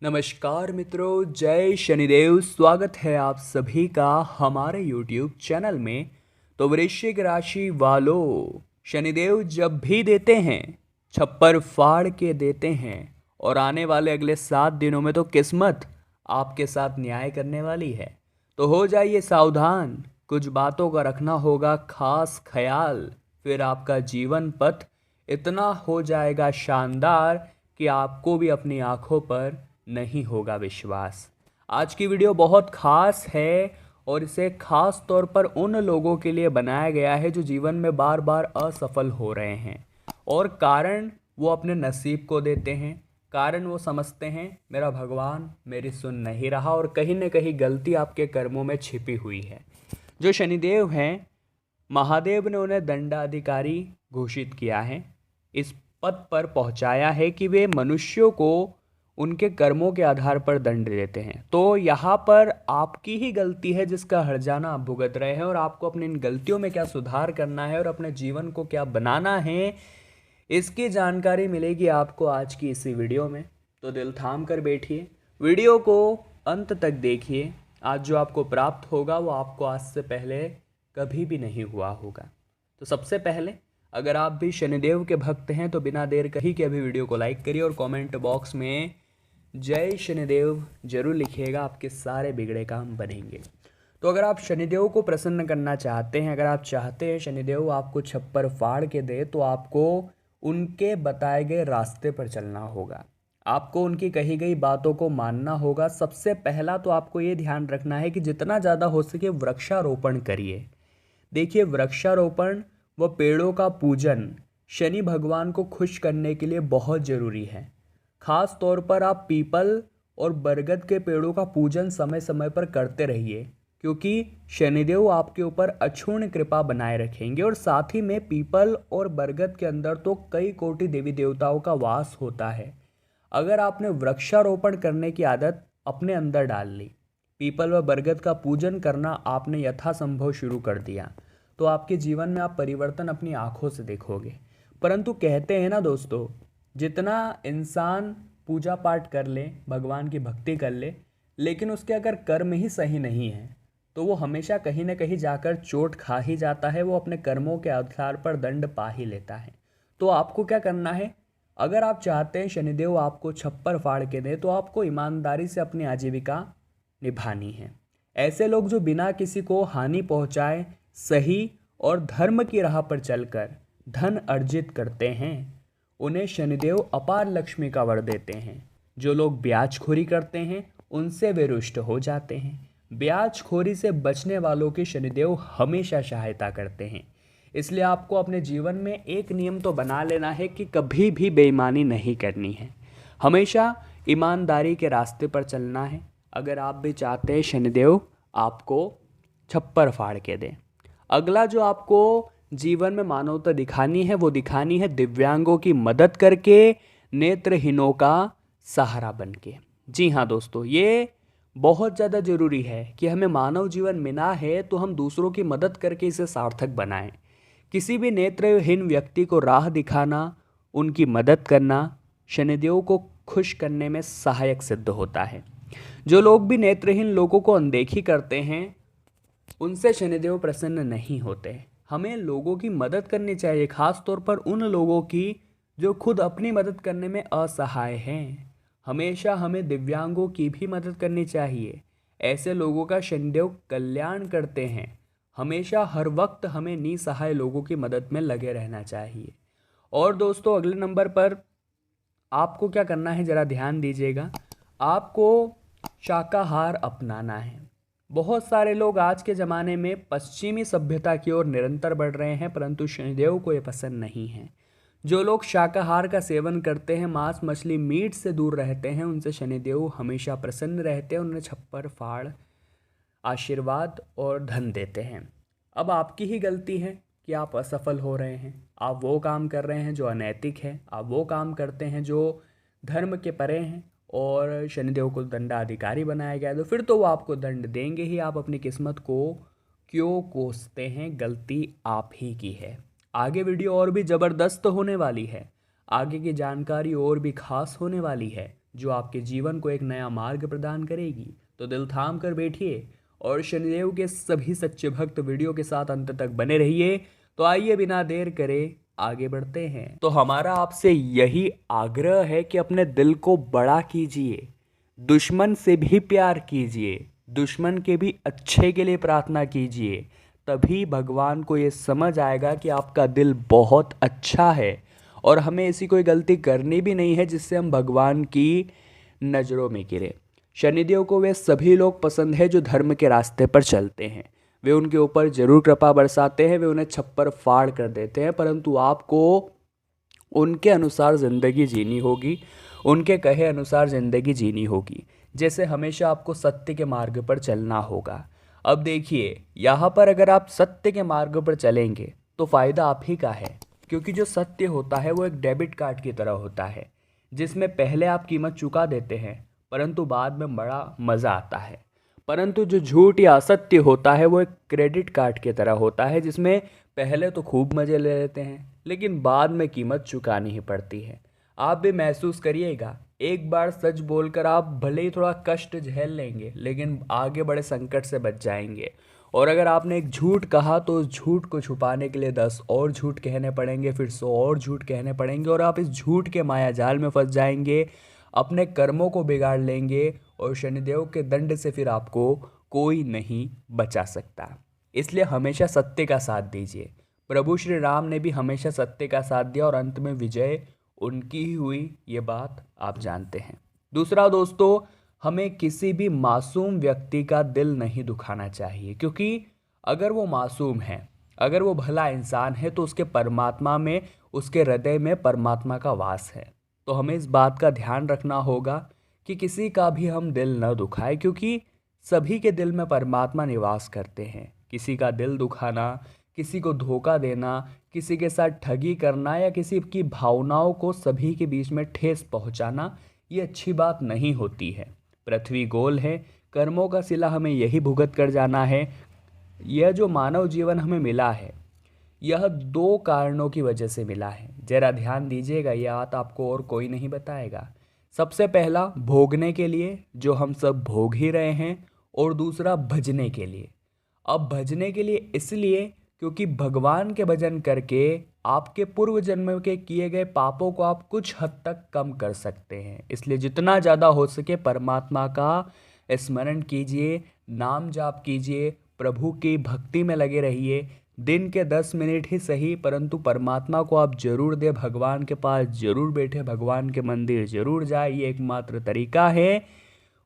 नमस्कार मित्रों, जय शनिदेव। स्वागत है आप सभी का हमारे YouTube चैनल में। तो वृश्चिक राशि वालों, शनिदेव जब भी देते हैं छप्पर फाड़ के देते हैं और आने वाले अगले 7 दिनों में तो किस्मत आपके साथ न्याय करने वाली है। तो हो जाइए सावधान, कुछ बातों का रखना होगा खास ख्याल, फिर आपका जीवन पथ इतना हो जाएगा शानदार कि आपको भी अपनी आंखों पर नहीं होगा विश्वास। आज की वीडियो बहुत खास है और इसे खास तौर पर उन लोगों के लिए बनाया गया है जो जीवन में बार बार असफल हो रहे हैं और कारण वो अपने नसीब को देते हैं। कारण वो समझते हैं मेरा भगवान मेरी सुन नहीं रहा और कहीं न कहीं गलती आपके कर्मों में छिपी हुई है। जो शनिदेव हैं, महादेव ने उन्हें दंडाधिकारी घोषित किया है, इस पद पर पहुंचाया है कि वे मनुष्यों को उनके कर्मों के आधार पर दंड देते हैं। तो यहाँ पर आपकी ही गलती है जिसका हर्जाना आप भुगत रहे हैं और आपको अपनी इन गलतियों में क्या सुधार करना है और अपने जीवन को क्या बनाना है, इसकी जानकारी मिलेगी आपको आज की इसी वीडियो में। तो दिल थाम कर बैठिए, वीडियो को अंत तक देखिए। आज जो आपको प्राप्त होगा वो आपको आज से पहले कभी भी नहीं हुआ होगा। तो सबसे पहले, अगर आप भी शनिदेव के भक्त हैं तो बिना देर कही के अभी वीडियो को लाइक करिए और कमेंट बॉक्स में जय शनिदेव जरूर लिखिएगा, आपके सारे बिगड़े काम बनेंगे। तो अगर आप शनिदेव को प्रसन्न करना चाहते हैं, अगर आप चाहते हैं शनिदेव आपको छप्पर फाड़ के दे, तो आपको उनके बताए गए रास्ते पर चलना होगा। आपको उनकी कही गई बातों को मानना होगा। सबसे पहला तो आपको ये ध्यान रखना है कि जितना ज़्यादा हो सके वृक्षारोपण करिए। देखिए, वृक्षारोपण व पेड़ों का पूजन शनि भगवान को खुश करने के लिए बहुत ज़रूरी है। खास तौर पर आप पीपल और बरगद के पेड़ों का पूजन समय समय पर करते रहिए, क्योंकि शनिदेव आपके ऊपर अक्षुण्ण कृपा बनाए रखेंगे। और साथ ही में पीपल और बरगद के अंदर तो कई कोटि देवी देवताओं का वास होता है। अगर आपने वृक्षारोपण करने की आदत अपने अंदर डाल ली, पीपल व बरगद का पूजन करना आपने यथासंभव शुरू कर दिया, तो आपके जीवन में आप परिवर्तन अपनी आंखों से देखोगे। परंतु कहते हैं ना दोस्तों, जितना इंसान पूजा पाठ कर ले, भगवान की भक्ति कर ले, लेकिन उसके अगर कर्म ही सही नहीं है तो वो हमेशा कहीं ना कहीं जाकर चोट खा ही जाता है। वो अपने कर्मों के आधार पर दंड पा ही लेता है। तो आपको क्या करना है, अगर आप चाहते हैं शनिदेव आपको छप्पर फाड़ के दे, तो आपको ईमानदारी से अपनी आजीविका निभानी है। ऐसे लोग जो बिना किसी को हानि पहुंचाए सही और धर्म की राह पर चलकर धन अर्जित करते हैं, उन्हें शनिदेव अपार लक्ष्मी का वर देते हैं। जो लोग ब्याजखोरी करते हैं उनसे वे रुष्ट हो जाते हैं। ब्याजखोरी से बचने वालों की शनिदेव हमेशा सहायता करते हैं। इसलिए आपको अपने जीवन में एक नियम तो बना लेना है कि कभी भी बेईमानी नहीं करनी है, हमेशा ईमानदारी के रास्ते पर चलना है। अगर आप भी चाहते हैं शनिदेव आपको छप्पर फाड़ के दें। अगला जो आपको जीवन में मानवता दिखानी है, वो दिखानी है दिव्यांगों की मदद करके, नेत्रहीनों का सहारा बन के। जी हाँ दोस्तों, ये बहुत ज़्यादा ज़रूरी है कि हमें मानव जीवन मिला है तो हम दूसरों की मदद करके इसे सार्थक बनाएं। किसी भी नेत्रहीन व्यक्ति को राह दिखाना, उनकी मदद करना शनिदेव को खुश करने में सहायक सिद्ध होता है। जो लोग भी नेत्रहीन लोगों को अनदेखी करते हैं उनसे शनिदेव प्रसन्न नहीं होते। हमें लोगों की मदद करनी चाहिए, खास तौर पर उन लोगों की जो खुद अपनी मदद करने में असहाय हैं। हमेशा हमें दिव्यांगों की भी मदद करनी चाहिए। ऐसे लोगों का शनिदेव कल्याण करते हैं। हमेशा हर वक्त हमें निसहाय लोगों की मदद में लगे रहना चाहिए। और दोस्तों, अगले नंबर पर आपको क्या करना है, ज़रा ध्यान दीजिएगा। आपको शाकाहार अपनाना है। बहुत सारे लोग आज के ज़माने में पश्चिमी सभ्यता की ओर निरंतर बढ़ रहे हैं, परंतु शनिदेव को ये पसंद नहीं है। जो लोग शाकाहार का सेवन करते हैं, मांस मछली मीट से दूर रहते हैं, उनसे शनिदेव हमेशा प्रसन्न रहते हैं, उन्हें छप्पर फाड़ आशीर्वाद और धन देते हैं। अब आपकी ही गलती है कि आप असफल हो रहे हैं। आप वो काम कर रहे हैं जो अनैतिक है, आप वो काम करते हैं जो धर्म के परे हैं और शनिदेव को दंडाधिकारी बनाया गया है, तो फिर तो वो आपको दंड देंगे ही। आप अपनी किस्मत को क्यों कोसते हैं, गलती आप ही की है। आगे वीडियो और भी ज़बरदस्त होने वाली है, आगे की जानकारी और भी खास होने वाली है। जो आपके जीवन को एक नया मार्ग प्रदान करेगी। तो दिल थाम कर बैठिए और शनिदेव के सभी सच्चे भक्त वीडियो के साथ अंत तक बने रहिए। तो आइए बिना देर करे आगे बढ़ते हैं। तो हमारा आपसे यही आग्रह है कि अपने दिल को बड़ा कीजिए, दुश्मन से भी प्यार कीजिए, दुश्मन के भी अच्छे के लिए प्रार्थना कीजिए। तभी भगवान को ये समझ आएगा कि आपका दिल बहुत अच्छा है और हमें ऐसी कोई गलती करनी भी नहीं है जिससे हम भगवान की नज़रों में गिरे। शनिदेव को वे सभी लोग पसंद है जो धर्म के रास्ते पर चलते हैं। वे उनके ऊपर जरूर कृपा बरसाते हैं, वे उन्हें छप्पर फाड़ कर देते हैं, परंतु आपको उनके अनुसार ज़िंदगी जीनी होगी, उनके कहे अनुसार ज़िंदगी जीनी होगी। जैसे हमेशा आपको सत्य के मार्ग पर चलना होगा। अब देखिए, यहाँ पर अगर आप सत्य के मार्ग पर चलेंगे तो फ़ायदा आप ही का है, क्योंकि जो सत्य होता है वो एक डेबिट कार्ड की तरह होता है, जिसमें पहले आप कीमत चुका देते हैं परंतु बाद में बड़ा मज़ा आता है। परंतु जो झूठ या असत्य होता है वो एक क्रेडिट कार्ड की तरह होता है, जिसमें पहले तो खूब मज़े ले लेते हैं लेकिन बाद में कीमत चुकानी ही पड़ती है। आप भी महसूस करिएगा, एक बार सच बोलकर आप भले ही थोड़ा कष्ट झेल लेंगे लेकिन आगे बड़े संकट से बच जाएंगे। और अगर आपने एक झूठ कहा तो उस झूठ को छुपाने के लिए 10 और झूठ कहने पड़ेंगे, फिर 100 और झूठ कहने पड़ेंगे और आप इस झूठ के मायाजाल में फंस जाएंगे, अपने कर्मों को बिगाड़ लेंगे और शनिदेव के दंड से फिर आपको कोई नहीं बचा सकता। इसलिए हमेशा सत्य का साथ दीजिए। प्रभु श्री राम ने भी हमेशा सत्य का साथ दिया और अंत में विजय उनकी ही हुई, ये बात आप जानते हैं। दूसरा दोस्तों, हमें किसी भी मासूम व्यक्ति का दिल नहीं दुखाना चाहिए, क्योंकि अगर वो मासूम है, अगर वो भला इंसान है तो उसके परमात्मा में, उसके हृदय में परमात्मा का वास है। तो हमें इस बात का ध्यान रखना होगा कि किसी का भी हम दिल न दुखाएं, क्योंकि सभी के दिल में परमात्मा निवास करते हैं। किसी का दिल दुखाना, किसी को धोखा देना, किसी के साथ ठगी करना या किसी की भावनाओं को सभी के बीच में ठेस पहुंचाना, ये अच्छी बात नहीं होती है। पृथ्वी गोल है, कर्मों का सिला हमें यही भुगत कर जाना है। यह जो मानव जीवन हमें मिला है, यह 2 कारणों की वजह से मिला है। जरा ध्यान दीजिएगा, यह बात आपको और कोई नहीं बताएगा। सबसे पहला भोगने के लिए, जो हम सब भोग ही रहे हैं, और दूसरा भजने के लिए। अब भजने के लिए इसलिए क्योंकि भगवान के भजन करके आपके पूर्व जन्म के किए गए पापों को आप कुछ हद तक कम कर सकते हैं। इसलिए जितना ज़्यादा हो सके परमात्मा का स्मरण कीजिए, नाम जाप कीजिए, प्रभु की भक्ति में लगे रहिए। दिन के 10 मिनट ही सही, परंतु परमात्मा को आप जरूर दे, भगवान के पास जरूर बैठे, भगवान के मंदिर जरूर जाए। ये एकमात्र तरीका है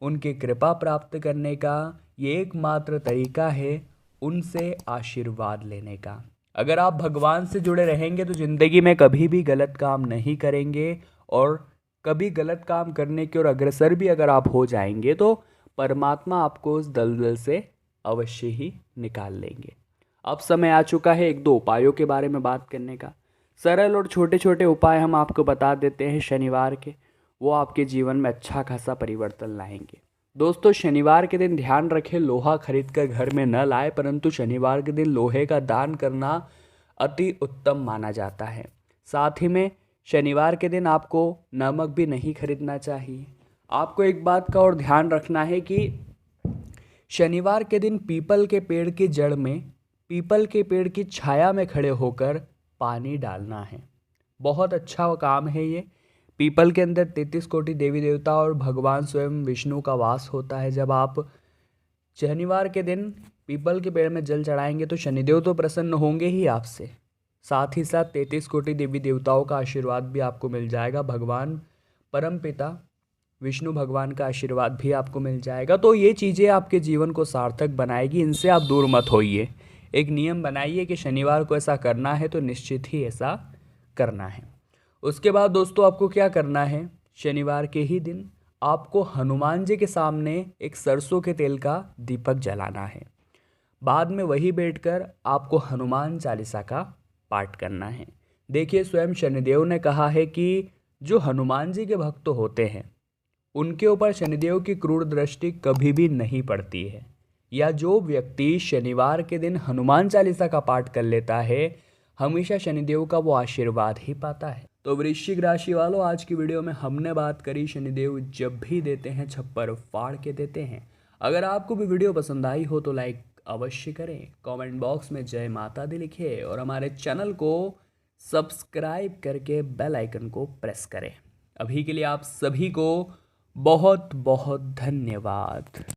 उनकी कृपा प्राप्त करने का, ये एकमात्र तरीका है उनसे आशीर्वाद लेने का। अगर आप भगवान से जुड़े रहेंगे तो ज़िंदगी में कभी भी गलत काम नहीं करेंगे, और कभी गलत काम करने की ओर अग्रसर भी अगर आप हो जाएंगे तो परमात्मा आपको उस दलदल से अवश्य ही निकाल लेंगे। अब समय आ चुका है 1-2 उपायों के बारे में बात करने का। सरल और छोटे छोटे उपाय हम आपको बता देते हैं शनिवार के, वो आपके जीवन में अच्छा खासा परिवर्तन लाएंगे। दोस्तों, शनिवार के दिन ध्यान रखें, लोहा खरीद कर घर में न लाए, परंतु शनिवार के दिन लोहे का दान करना अति उत्तम माना जाता है। साथ ही में शनिवार के दिन आपको नमक भी नहीं खरीदना चाहिए। आपको एक बात का और ध्यान रखना है कि शनिवार के दिन पीपल के पेड़ की जड़ में, पीपल के पेड़ की छाया में खड़े होकर पानी डालना है। बहुत अच्छा काम है ये। पीपल के अंदर 33 कोटि देवी देवता और भगवान स्वयं विष्णु का वास होता है। जब आप शनिवार के दिन पीपल के पेड़ में जल चढ़ाएंगे तो शनिदेव तो प्रसन्न होंगे ही आपसे, साथ ही साथ 33 कोटि देवी देवताओं का आशीर्वाद भी आपको मिल जाएगा। भगवान परम पिता विष्णु भगवान का आशीर्वाद भी आपको मिल जाएगा। तो ये चीज़ें आपके जीवन को सार्थक बनाएगी, इनसे आप दूर मत होइए। एक नियम बनाइए कि शनिवार को ऐसा करना है तो निश्चित ही ऐसा करना है। उसके बाद दोस्तों, आपको क्या करना है, शनिवार के ही दिन आपको हनुमान जी के सामने एक सरसों के तेल का दीपक जलाना है। बाद में वही बैठकर आपको हनुमान चालीसा का पाठ करना है। देखिए, स्वयं शनिदेव ने कहा है कि जो हनुमान जी के भक्त होते हैं उनके ऊपर शनिदेव की क्रूर दृष्टि कभी भी नहीं पड़ती है, या जो व्यक्ति शनिवार के दिन हनुमान चालीसा का पाठ कर लेता है हमेशा शनिदेव का वो आशीर्वाद ही पाता है। तो वृश्चिक राशि वालों, आज की वीडियो में हमने बात करी शनिदेव जब भी देते हैं छप्पर फाड़ के देते हैं। अगर आपको भी वीडियो पसंद आई हो तो लाइक अवश्य करें, कमेंट बॉक्स में जय माता दी लिखें और हमारे चैनल को सब्सक्राइब करके बेल आइकन को प्रेस करें। अभी के लिए आप सभी को बहुत बहुत धन्यवाद।